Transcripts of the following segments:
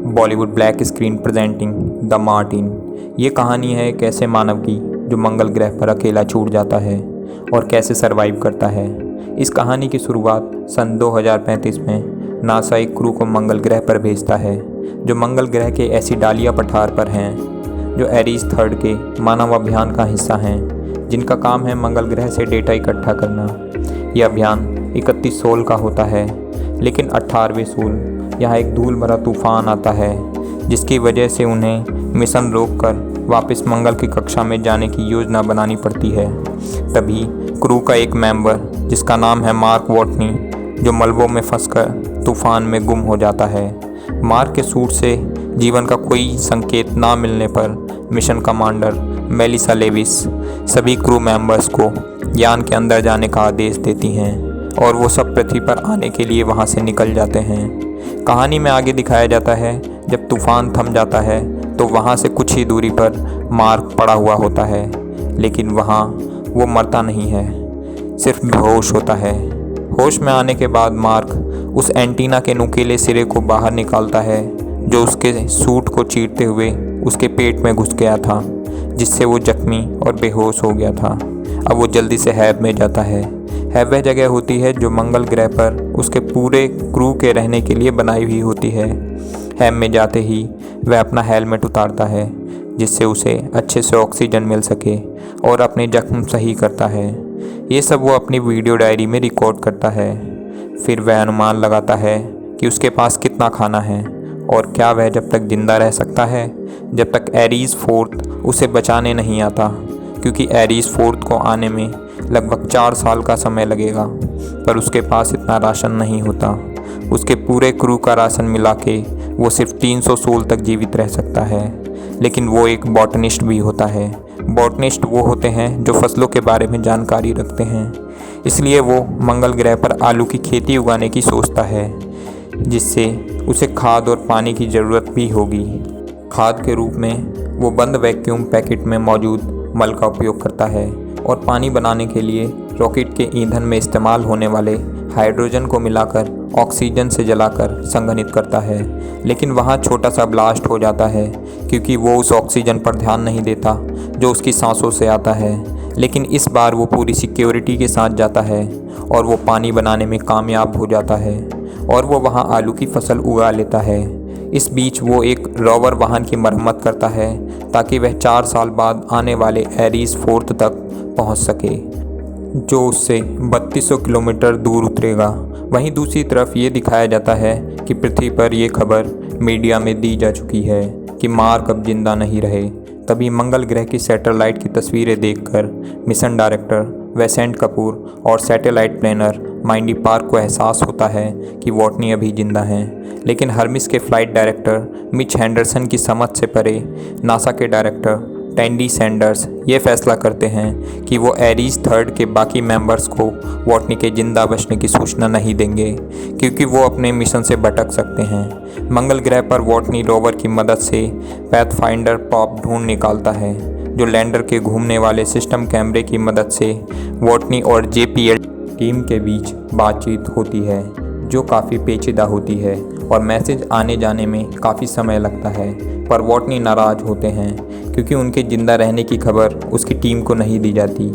Bollywood black screen presenting the Martin. ये कहानी है एक ऐसे मानव की जो मंगल ग्रह पर अकेला छूट जाता है और कैसे सरवाइव करता है। इस कहानी की शुरुआत सन 2035 में नासा एक क्रू को मंगल ग्रह पर भेजता है जो मंगल ग्रह के एसिडालिया पठार पर हैं, जो एरीज थर्ड के मानव अभियान का हिस्सा हैं, जिनका काम है मंगल ग्रह से डेटा इकट्ठा करना। यह अभियान 31 सोल का होता है, लेकिन 18वें सोल यहाँ एक धूल भरा तूफान आता है जिसकी वजह से उन्हें मिशन रोककर वापस मंगल की कक्षा में जाने की योजना बनानी पड़ती है। तभी क्रू का एक मेंबर जिसका नाम है मार्क वॉटनी, जो मलबों में फंसकर तूफान में गुम हो जाता है। मार्क के सूट से जीवन का कोई संकेत ना मिलने पर मिशन कमांडर मेलिसा लेविस सभी क्रू मेंबर्स को यान के अंदर जाने का आदेश देती हैं और वो सब पृथ्वी पर आने के लिए वहाँ से निकल जाते हैं। कहानी में आगे दिखाया जाता है जब तूफान थम जाता है तो वहाँ से कुछ ही दूरी पर मार्क पड़ा हुआ होता है, लेकिन वहाँ वो मरता नहीं है, सिर्फ बेहोश होता है। होश में आने के बाद मार्क उस एंटीना के नुकीले सिरे को बाहर निकालता है जो उसके सूट को चीरते हुए उसके पेट में घुस गया था, जिससे वो जख्मी और बेहोश हो गया था। अब वो जल्दी से हैब में जाता है। हैब वह जगह होती है जो मंगल ग्रह पर उसके पूरे क्रू के रहने के लिए बनाई हुई होती है। हैब में जाते ही वह अपना हेलमेट उतारता है जिससे उसे अच्छे से ऑक्सीजन मिल सके और अपने जख्म सही करता है। ये सब वो अपनी वीडियो डायरी में रिकॉर्ड करता है। फिर वह अनुमान लगाता है कि उसके पास कितना खाना है और क्या वह जब तक जिंदा रह सकता है जब तक एरीज फोर्थ उसे बचाने नहीं आता, क्योंकि एरीज फोर्थ को आने में लगभग 4 साल का समय लगेगा। पर उसके पास इतना राशन नहीं होता। उसके पूरे क्रू का राशन मिला के वो सिर्फ 300 सोल तक जीवित रह सकता है। लेकिन वो एक बॉटनिस्ट भी होता है। बॉटनिस्ट वो होते हैं जो फसलों के बारे में जानकारी रखते हैं, इसलिए वो मंगल ग्रह पर आलू की खेती उगाने की सोचता है, जिससे उसे खाद और पानी की ज़रूरत भी होगी। खाद के रूप में वो बंद वैक्यूम पैकेट में मौजूद मल का उपयोग करता है और पानी बनाने के लिए रॉकेट के ईंधन में इस्तेमाल होने वाले हाइड्रोजन को मिलाकर ऑक्सीजन से जलाकर संघनित करता है। लेकिन वहाँ छोटा सा ब्लास्ट हो जाता है क्योंकि वो उस ऑक्सीजन पर ध्यान नहीं देता जो उसकी सांसों से आता है। लेकिन इस बार वो पूरी सिक्योरिटी के साथ जाता है और वो पानी बनाने में कामयाब हो जाता है और वो वहाँ आलू की फसल उगा लेता है। इस बीच वो एक रोवर वाहन की मरम्मत करता है ताकि वह 4 साल बाद आने वाले एरीज फोर्थ तक पहुंच सके, जो उससे 3200 किलोमीटर दूर उतरेगा। वहीं दूसरी तरफ ये दिखाया जाता है कि पृथ्वी पर यह खबर मीडिया में दी जा चुकी है कि मार्क अब जिंदा नहीं रहे। तभी मंगल ग्रह की सैटेलाइट की तस्वीरें देखकर मिशन डायरेक्टर वेसेंट कपूर और सैटेलाइट प्लानर माइंडी पार्क को एहसास होता है कि वॉटनी अभी जिंदा हैं। लेकिन हर्मिस के फ्लाइट डायरेक्टर मिच हैंडरसन की समझ से परे नासा के डायरेक्टर टैंडी सैंडर्स ये फैसला करते हैं कि वो एरीज थर्ड के बाकी मेंबर्स को वॉटनी के जिंदा बचने की सूचना नहीं देंगे, क्योंकि वो अपने मिशन से भटक सकते हैं। मंगल ग्रह पर वॉटनी रोवर की मदद से पैथफाइंडर प्रॉब ढूंढ निकालता है, जो लैंडर के घूमने वाले सिस्टम कैमरे की मदद से वॉटनी और JPL टीम के बीच बातचीत होती है, जो काफ़ी पेचीदा होती है और मैसेज आने जाने में काफ़ी समय लगता है। पर वॉटनी नाराज़ होते हैं क्योंकि उनके ज़िंदा रहने की खबर उसकी टीम को नहीं दी जाती।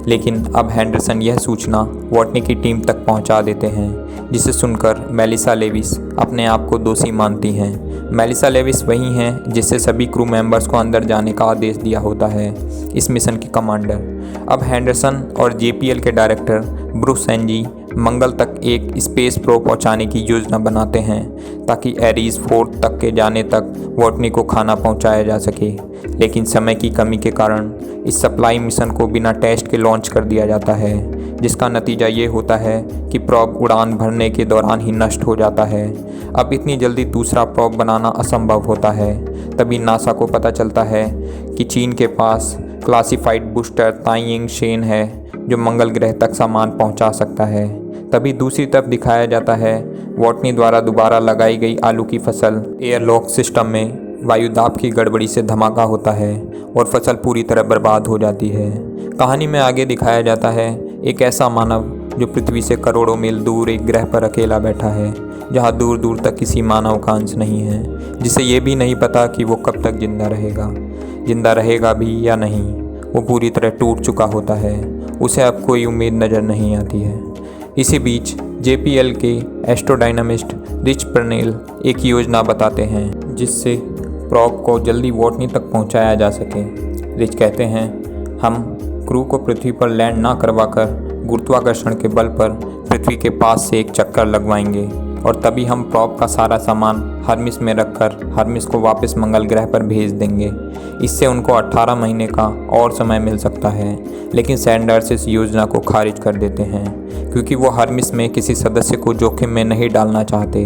लेकिन अब हैंडरसन यह सूचना वॉटनी की टीम तक पहुंचा देते हैं, जिसे सुनकर मेलिसा लेविस अपने आप को दोषी मानती हैं। मेलिसा लेविस वही हैं जिससे सभी क्रू मेंबर्स को अंदर जाने का आदेश दिया होता है, इस मिशन के कमांडर। अब हैंडरसन और JPL के डायरेक्टर ब्रूस सेंजी मंगल तक एक स्पेस प्रोब पहुंचाने की योजना बनाते हैं ताकि एरीज फोर्थ तक के जाने तक वॉटनी को खाना पहुंचाया जा सके। लेकिन समय की कमी के कारण इस सप्लाई मिशन को बिना टेस्ट के लॉन्च कर दिया जाता है, जिसका नतीजा ये होता है कि प्रोब उड़ान भरने के दौरान ही नष्ट हो जाता है। अब इतनी जल्दी दूसरा प्रोब बनाना असंभव होता है। तभी नासा को पता चलता है कि चीन के पास क्लासिफाइड बूस्टर ताइयिंग शेन है जो मंगल ग्रह तक सामान पहुंचा सकता है। तभी दूसरी तरफ दिखाया जाता है वॉटनी द्वारा दोबारा लगाई गई आलू की फसल एयरलॉक सिस्टम में वायुदाब की गड़बड़ी से धमाका होता है और फसल पूरी तरह बर्बाद हो जाती है। कहानी में आगे दिखाया जाता है एक ऐसा मानव जो पृथ्वी से करोड़ों मील दूर एक ग्रह पर अकेला बैठा है। जहाँ दूर दूर तक किसी मानव का अंश नहीं है, जिसे ये भी नहीं पता कि वो कब तक जिंदा रहेगा भी या नहीं। वो पूरी तरह टूट चुका होता है, उसे अब कोई उम्मीद नज़र नहीं आती है। इसी बीच JPL के एस्ट्रोडायनामिस्ट रिच पर्नेल एक योजना बताते हैं जिससे प्रॉब को जल्दी वोटनी तक पहुंचाया जा सके। रिच कहते हैं, हम क्रू को पृथ्वी पर लैंड ना करवाकर गुरुत्वाकर्षण के बल पर पृथ्वी के पास से एक चक्कर लगवाएंगे और तभी हम प्रॉब का सारा सामान हर्मिस में रखकर हर्मिस को वापस मंगल ग्रह पर भेज देंगे। इससे उनको 18 महीने का और समय मिल सकता है, लेकिन सैंडर्स इस योजना को खारिज कर देते हैं क्योंकि वो हर्मिस में किसी सदस्य को जोखिम में नहीं डालना चाहते।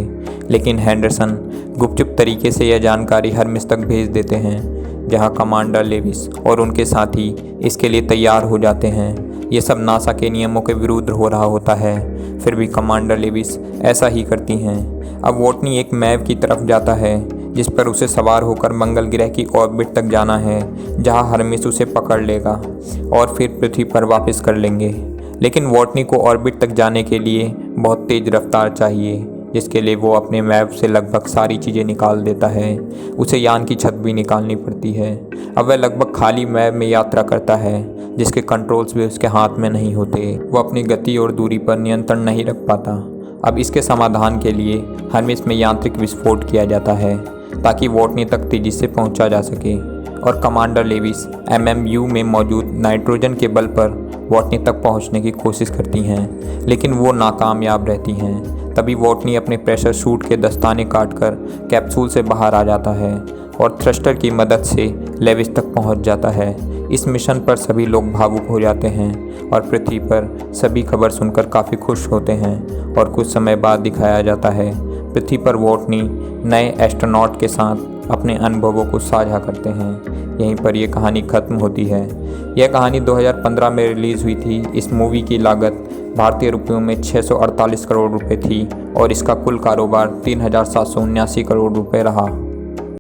लेकिन हेंडरसन गुपचुप तरीके से यह जानकारी हर्मिस तक भेज देते हैं, जहां कमांडर लेविस और उनके साथी इसके लिए तैयार हो जाते हैं। ये सब नासा के नियमों के विरुद्ध हो रहा होता है, फिर भी कमांडर लेविस ऐसा ही करती हैं। अब वोटनी एक मैप की तरफ जाता है जिस पर उसे सवार होकर मंगल ग्रह की ऑर्बिट तक जाना है, जहां हर्मिस उसे पकड़ लेगा और फिर पृथ्वी पर वापस कर लेंगे। लेकिन वोटनी को ऑर्बिट तक जाने के लिए बहुत तेज़ रफ्तार चाहिए, जिसके लिए वो अपने मैप से लगभग सारी चीज़ें निकाल देता है। उसे यान की छत भी निकालनी पड़ती है। अब वह लगभग खाली मैप में यात्रा करता है, जिसके कंट्रोल्स भी उसके हाथ में नहीं होते। वो अपनी गति और दूरी पर नियंत्रण नहीं रख पाता। अब इसके समाधान के लिए हर्मिस में यांत्रिक विस्फोट किया जाता है ताकि वोटनी तक तेजी से पहुंचा जा सके, और कमांडर लेविस MMU में मौजूद नाइट्रोजन के बल पर वोटनी तक पहुंचने की कोशिश करती हैं, लेकिन वो नाकामयाब रहती हैं। तभी वोटनी अपने प्रेशर सूट के दस्ताने काटकर कैप्सूल से बाहर आ जाता है और थ्रस्टर की मदद से लेविस तक पहुंच जाता है। इस मिशन पर सभी लोग भावुक हो जाते हैं और पृथ्वी पर सभी खबर सुनकर काफ़ी खुश होते हैं, और कुछ समय बाद दिखाया जाता है पृथ्वी पर वोटनी नए एस्ट्रोनॉट के साथ अपने अनुभवों को साझा करते हैं। यहीं पर यह कहानी ख़त्म होती है। यह कहानी 2015 में रिलीज़ हुई थी। इस मूवी की लागत भारतीय रुपयों में 648 करोड़ रुपए थी और इसका कुल कारोबार 3779 करोड़ रुपए रहा।